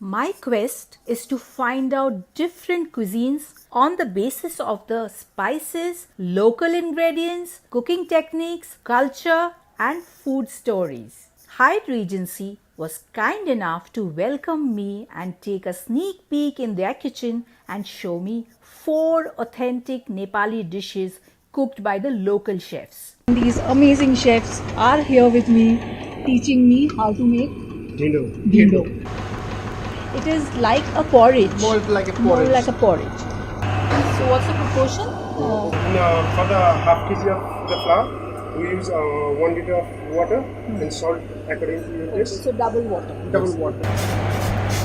My quest is to find out different cuisines on the basis of the spices, local ingredients, cooking techniques, culture, and food stories. Hyatt Regency was kind enough to welcome me and take a sneak peek in their kitchen and show me 4 authentic Nepali dishes cooked by the local chefs. These amazing chefs are here with me, teaching me how to make Dhindo. It is like a porridge. More like a porridge. More like a porridge. So what's the proportion? For the half kg of the flour, we use 1 liter of water and salt according to your taste. So double water. Double water.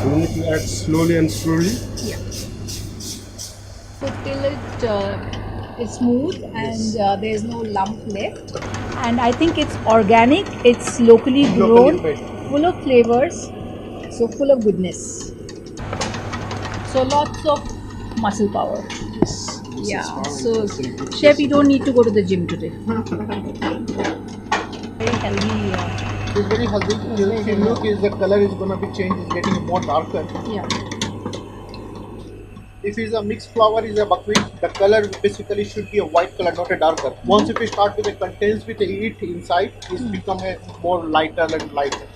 We need to add slowly and slowly. Yeah. So till it is smooth and there is no lump left. And I think it's organic. It's locally grown, full of flavors. So full of goodness. So lots of muscle power. Yes. Yeah. So chef, you don't need to go to the gym today. Very healthy. It's very healthy. If you look, the color is gonna be changed. It's getting more darker. Yeah. If it's a mixed flour, is a buckwheat, the color basically should be a white color, not a darker. Once if you start with a contains with a heat inside, it's become a more lighter and lighter.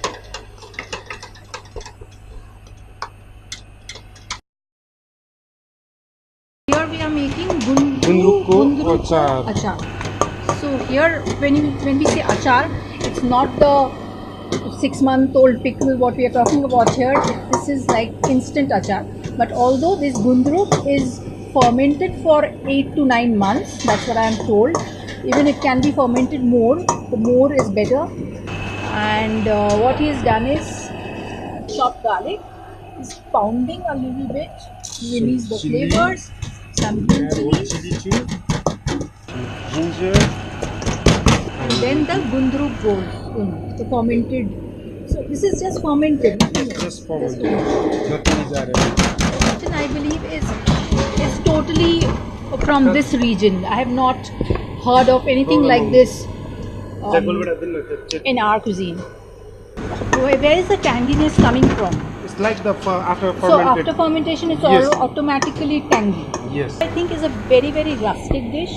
Here we are making Ghundruk Achar. So here when we say Achar, it's not the 6-month-old pickle what we are talking about here. This is like instant Achar. But although this Gundruk is fermented for 8 to 9 months, that's what I am told. Even it can be fermented more, the more is better. And what he has done is chopped garlic. He's pounding a little bit to release the flavors. Some green chilli. Ginger. And then the Ghundruk goes in, the fermented. So this is just fermented. Just fermented. Nothing is added. Mutton, I believe, is totally from this region. I have not heard of anything like this in our cuisine. Where is the tanginess coming from? It's like the after fermented. So after fermentation, it's Yes. automatically tangy. Yes. I think it's a very rustic dish.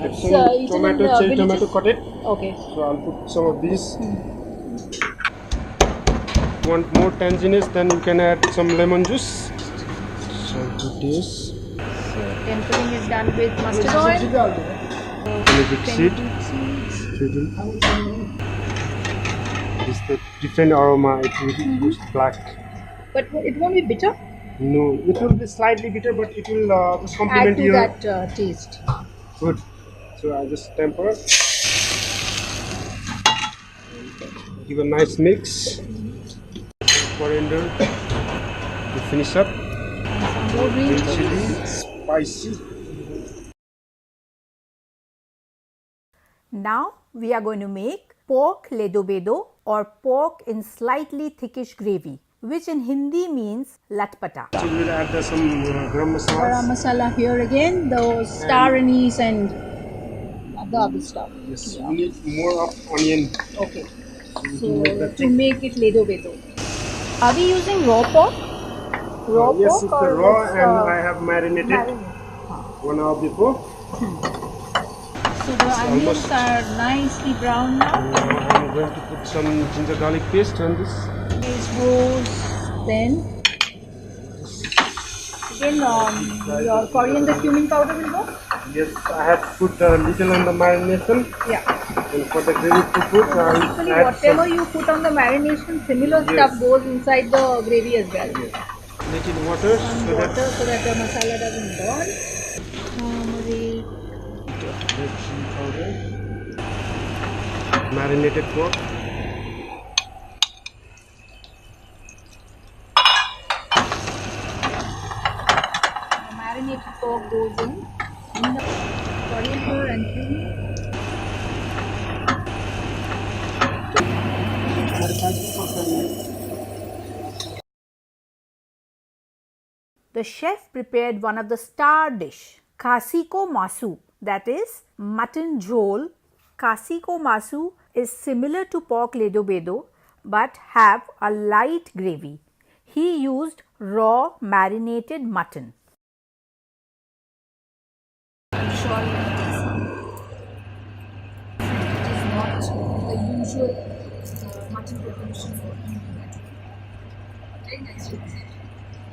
It's eaten tomato, in cherry villages. tomato cut it. Okay. So I'll put some of these. Want more tanginess, then you can add some lemon juice. So put this. So tempering is done with mustard oil. Fenugreek seed. This the different aroma. It will be black. But it won't be bitter. No, it will be slightly bitter, but it will Add complement to your that taste. food. So I just temper. Give a nice mix. Coriander to finish up. Some more green Chilli, spicy. Now we are going to make pork ledo-bedo or pork in slightly thickish gravy, which in Hindi means latpata. So we'll add some garam masala. garam masala here again, the star anise and the other stuff. Yes, Yeah. we need more of onion. Okay. So we can make that To make it ledo-bedo. Are we using raw pork? Raw yes, pork it's or the raw, it's, and I have marinated 1 hour before. So the onions are nicely brown now. I'm going to put some ginger garlic paste on this. It goes then. Again, your coriander cumin powder will go? Yes, I have put a little on the marination. Yeah. And for the gravy to cook, I'll Basically, add whatever you put on the marination, similar Yes. stuff goes inside the gravy as well. little water Some so water that so that the masala doesn't burn. Turmeric. red chili powder, marinated pork. The marinated pork goes in the coriander and cumin. The chef prepared one of the star dish, Khasi ko Masu, that is mutton Jhol. Khasi ko Masu is similar to pork ledo-bedo but have a light gravy. He used raw marinated mutton. I'm sure it is not the usual mutton preparation for eating. Very nice to visit.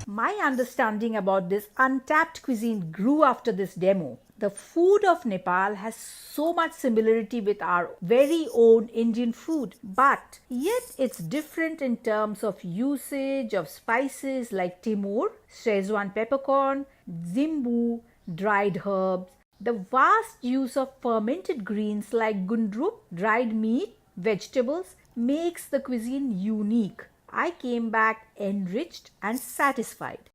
My understanding about this untapped cuisine grew after this demo. The food of Nepal has so much similarity with our very own Indian food, but yet it's different in terms of usage of spices like timur, Szechuan peppercorn, zimbu, dried herbs, the vast use of fermented greens like Ghundruk, dried meat, vegetables makes the cuisine unique. I came back enriched and satisfied.